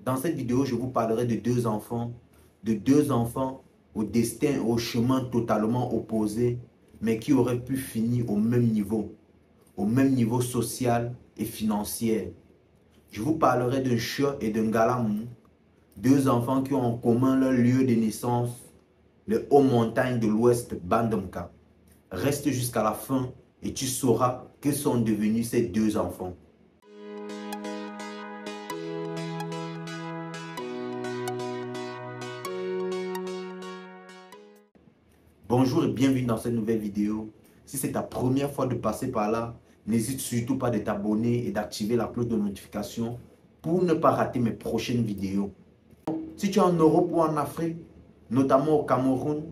Dans cette vidéo, je vous parlerai de deux enfants au destin, au chemin totalement opposé, mais qui auraient pu finir au même niveau social et financier. Je vous parlerai d'un chat et d'un galamou, deux enfants qui ont en commun leur lieu de naissance, les hauts montagnes de l'Ouest, Bandomka. Reste jusqu'à la fin et tu sauras que sont devenus ces deux enfants. Bonjour et bienvenue dans cette nouvelle vidéo. Si c'est ta première fois de passer par là, n'hésite surtout pas de t'abonner et d'activer la cloche de notification pour ne pas rater mes prochaines vidéos. Si tu es en Europe ou en Afrique, notamment au Cameroun,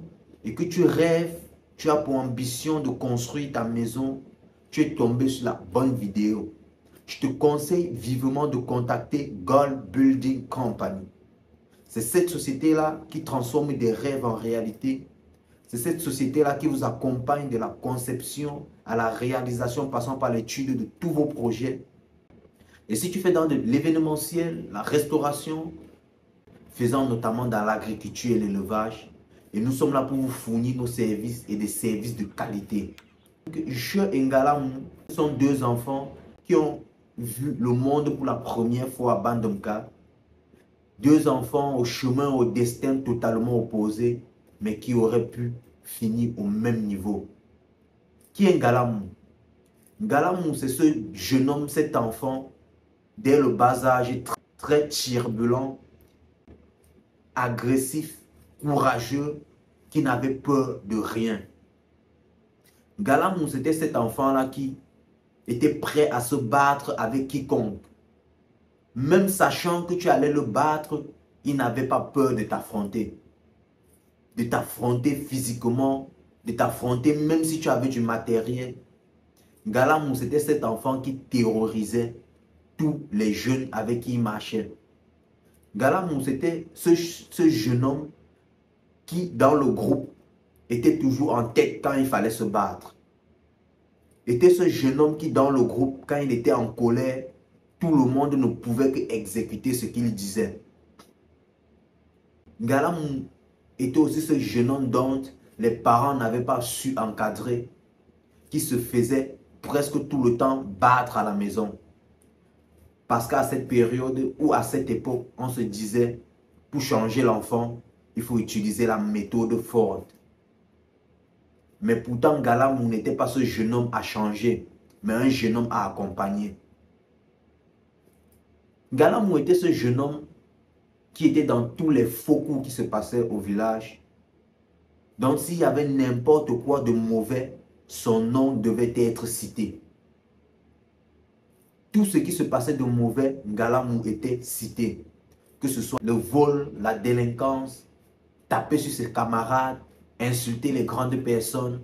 et que tu rêves, tu as pour ambition de construire ta maison, tu es tombé sur la bonne vidéo. Je te conseille vivement de contacter Gold Building Company. C'est cette société-là qui transforme des rêves en réalité. C'est cette société-là qui vous accompagne de la conception à la réalisation, passant par l'étude de tous vos projets. Et si tu fais dans de l'événementiel, la restauration, faisant notamment dans l'agriculture et l'élevage, et nous sommes là pour vous fournir nos services et des services de qualité. Je et Ngalamou sont deux enfants qui ont vu le monde pour la première fois à Bandomka. Deux enfants au chemin, au destin totalement opposé, mais qui auraient pu finir au même niveau. Qui est Ngalamou? Ngalamou, c'est ce jeune homme, cet enfant, dès le bas âge, très turbulent, agressif, courageux, qui n'avait peur de rien. Ngalamou, c'était cet enfant-là qui était prêt à se battre avec quiconque. Même sachant que tu allais le battre, il n'avait pas peur de t'affronter. De t'affronter physiquement, de t'affronter même si tu avais du matériel. Ngalamou, c'était cet enfant qui terrorisait tous les jeunes avec qui il marchait. Ngalamou, c'était ce jeune homme qui, dans le groupe, était toujours en tête quand il fallait se battre. Était ce jeune homme qui, dans le groupe, quand il était en colère, tout le monde ne pouvait qu'exécuter ce qu'il disait. Ngalamou était aussi ce jeune homme dont les parents n'avaient pas su encadrer, qui se faisait presque tout le temps battre à la maison. Parce qu'à cette période ou à cette époque, on se disait, pour changer l'enfant, il faut utiliser la méthode forte. Mais pourtant, Ngalamou n'était pas ce jeune homme à changer, mais un jeune homme à accompagner. Ngalamou était ce jeune homme qui était dans tous les faux coups qui se passaient au village. Donc s'il y avait n'importe quoi de mauvais, son nom devait être cité. Tout ce qui se passait de mauvais, Ngalamou était cité. Que ce soit le vol, la délinquance, taper sur ses camarades, insulter les grandes personnes,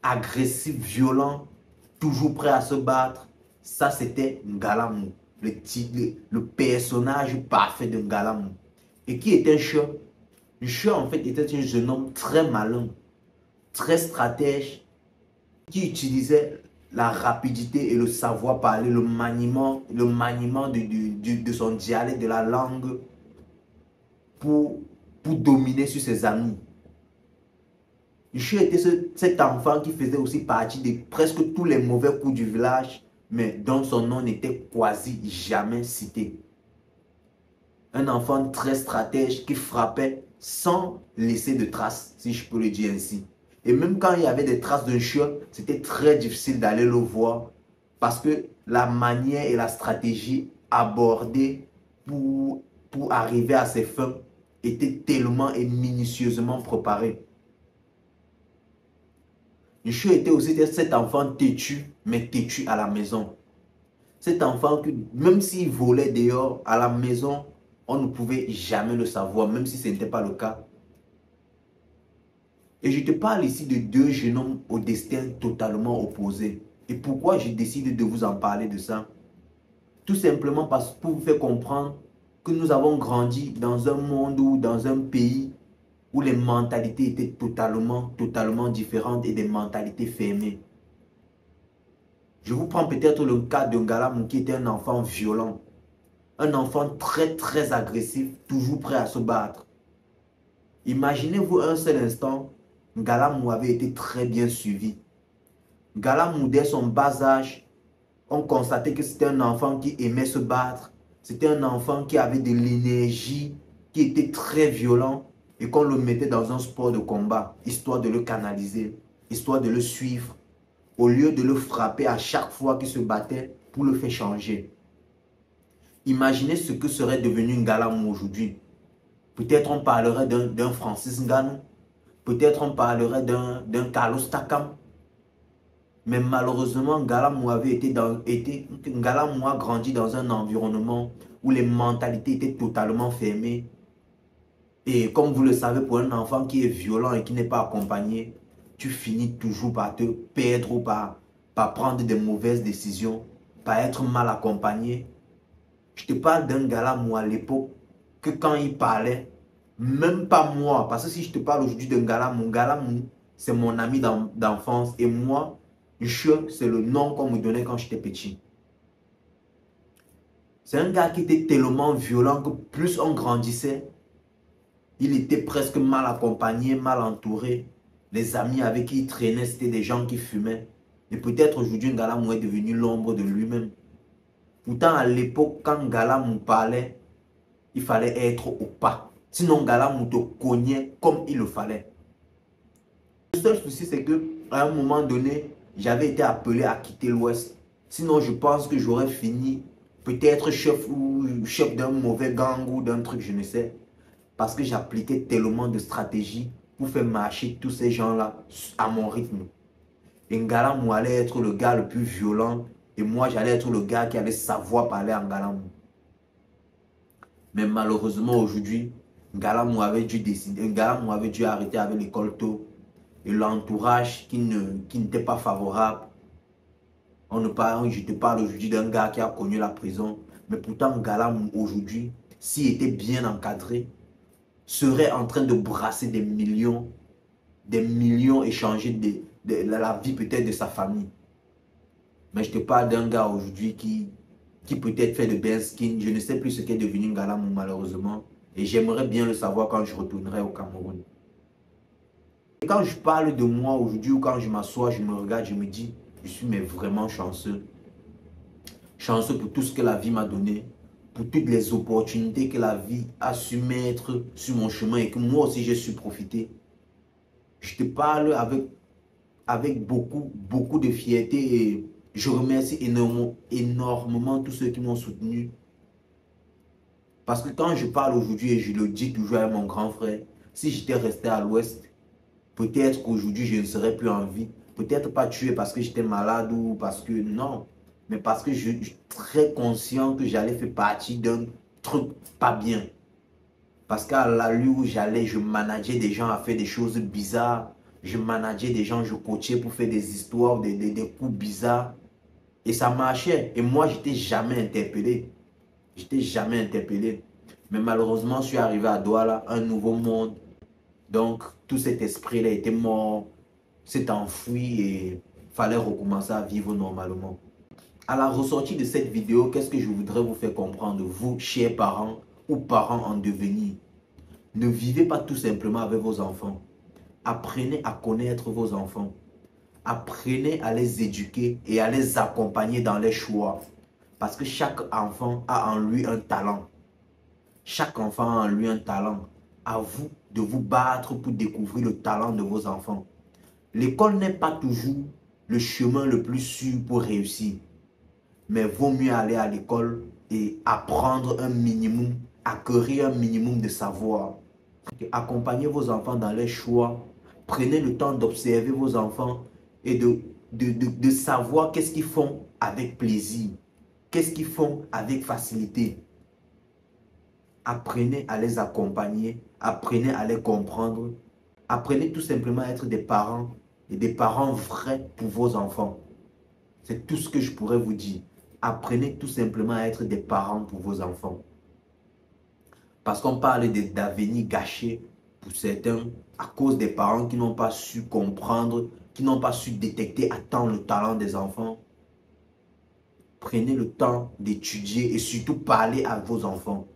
agressif, violent, toujours prêt à se battre. Ça, c'était Ngalamou, le personnage parfait de Ngalamou. Et qui était Chat? Chat, en fait, était un jeune homme très malin, très stratège, qui utilisait la rapidité et le savoir-parler, le maniement de son dialecte, de la langue, pour dominer sur ses amis. Chat était cet enfant qui faisait aussi partie de presque tous les mauvais coups du village, mais dont son nom n'était quasi jamais cité. Un enfant très stratège qui frappait sans laisser de traces, si je peux le dire ainsi. Et même quand il y avait des traces d'un chat, c'était très difficile d'aller le voir parce que la manière et la stratégie abordée pour arriver à ses fins étaient tellement et minutieusement préparées. Le chat était aussi cet enfant têtu, mais têtu à la maison. Cet enfant que même s'il volait dehors à la maison, on ne pouvait jamais le savoir, même si ce n'était pas le cas. Et je te parle ici de deux jeunes hommes au destin totalement opposé. Et pourquoi je décide de vous en parler de ça? Tout simplement parce que pour vous faire comprendre que nous avons grandi dans un monde ou dans un pays où les mentalités étaient totalement différentes et des mentalités fermées. Je vous prends peut-être le cas de Ngalamou qui était un enfant violent. Un enfant très très agressif, toujours prêt à se battre. Imaginez-vous un seul instant, Ngalamou avait été très bien suivi. Ngalamou, dès son bas âge, on constatait que c'était un enfant qui aimait se battre. C'était un enfant qui avait de l'énergie, qui était très violent et qu'on le mettait dans un sport de combat, histoire de le canaliser, histoire de le suivre, au lieu de le frapper à chaque fois qu'il se battait pour le faire changer. Imaginez ce que serait devenu Ngalamou aujourd'hui. Peut-être on parlerait d'un Francis Ngannou, peut-être on parlerait d'un Carlos Takam. Mais malheureusement, Ngalamou a grandi dans un environnement où les mentalités étaient totalement fermées. Et comme vous le savez, pour un enfant qui est violent et qui n'est pas accompagné, tu finis toujours par te perdre ou par prendre des mauvaises décisions, par être mal accompagné. Je te parle d'un Ngalamou à l'époque que quand il parlait, même pas moi, parce que si je te parle aujourd'hui d'un Ngalamou, c'est mon ami d'enfance et moi, c'est le nom qu'on me donnait quand j'étais petit. C'est un gars qui était tellement violent que plus on grandissait, il était presque mal accompagné, mal entouré. Les amis avec qui il traînait, c'était des gens qui fumaient. Et peut-être aujourd'hui, Ngalamou est devenu l'ombre de lui-même. Pourtant, à l'époque, quand Ngalamou parlait, il fallait être au pas. Sinon, Ngalamou te cognait comme il le fallait. Le seul souci, c'est qu'à un moment donné, j'avais été appelé à quitter l'Ouest. Sinon, je pense que j'aurais fini peut-être chef d'un mauvais gang ou d'un truc, je ne sais. Parce que j'appliquais tellement de stratégies pour faire marcher tous ces gens-là à mon rythme. Et Ngalamou allait être le gars le plus violent. Et moi, j'allais être le gars qui allait savoir parler en Ngalamou. Mais malheureusement, aujourd'hui, Ngalamou avait dû décider, Ngalamou avait dû arrêter avec l'école tôt. Et l'entourage qui n'était pas favorable. Je te parle aujourd'hui d'un gars qui a connu la prison. Mais pourtant, Ngalamou aujourd'hui, s'il était bien encadré, serait en train de brasser des millions et changer la vie peut-être de sa famille. Mais je te parle d'un gars aujourd'hui qui peut-être fait de bien skin. Je ne sais plus ce qu'est devenu Ngalamou malheureusement. Et j'aimerais bien le savoir quand je retournerai au Cameroun. Et quand je parle de moi aujourd'hui ou quand je m'assois, je me regarde, je me dis, je suis mais vraiment chanceux. Chanceux pour tout ce que la vie m'a donné, pour toutes les opportunités que la vie a su mettre sur mon chemin et que moi aussi j'ai su profiter. Je te parle avec beaucoup de fierté et je remercie énormément tous ceux qui m'ont soutenu. Parce que quand je parle aujourd'hui et je le dis toujours à mon grand frère, si j'étais resté à l'Ouest, peut-être qu'aujourd'hui, je ne serais plus en vie. Peut-être pas tué parce que j'étais malade ou parce que non. Mais parce que je suis très conscient que j'allais faire partie d'un truc pas bien. Parce qu'à l'allure où j'allais, je manageais des gens à faire des choses bizarres. Je manageais des gens, je coachais pour faire des histoires, des coups bizarres. Et ça marchait. Et moi, j'étais jamais interpellé. J'étais jamais interpellé. Mais malheureusement, je suis arrivé à Douala, un nouveau monde. Donc, tout cet esprit-là était mort, s'est enfoui et fallait recommencer à vivre normalement. À la ressortie de cette vidéo, qu'est-ce que je voudrais vous faire comprendre, vous, chers parents ou parents en devenir? Ne vivez pas tout simplement avec vos enfants. Apprenez à connaître vos enfants. Apprenez à les éduquer et à les accompagner dans les choix. Parce que chaque enfant a en lui un talent. Chaque enfant a en lui un talent. À vous de vous battre pour découvrir le talent de vos enfants. L'école n'est pas toujours le chemin le plus sûr pour réussir. Mais vaut mieux aller à l'école et apprendre un minimum, acquérir un minimum de savoir. Accompagnez vos enfants dans les choix. Prenez le temps d'observer vos enfants et de savoir qu'est-ce qu'ils font avec plaisir. Qu'est-ce qu'ils font avec facilité. Apprenez à les accompagner. Apprenez à les comprendre. Apprenez tout simplement à être des parents et des parents vrais pour vos enfants. C'est tout ce que je pourrais vous dire. Apprenez tout simplement à être des parents pour vos enfants. Parce qu'on parle d'avenir gâché pour certains à cause des parents qui n'ont pas su comprendre, qui n'ont pas su détecter à temps le talent des enfants. prenez le temps d'étudier et surtout parler à vos enfants.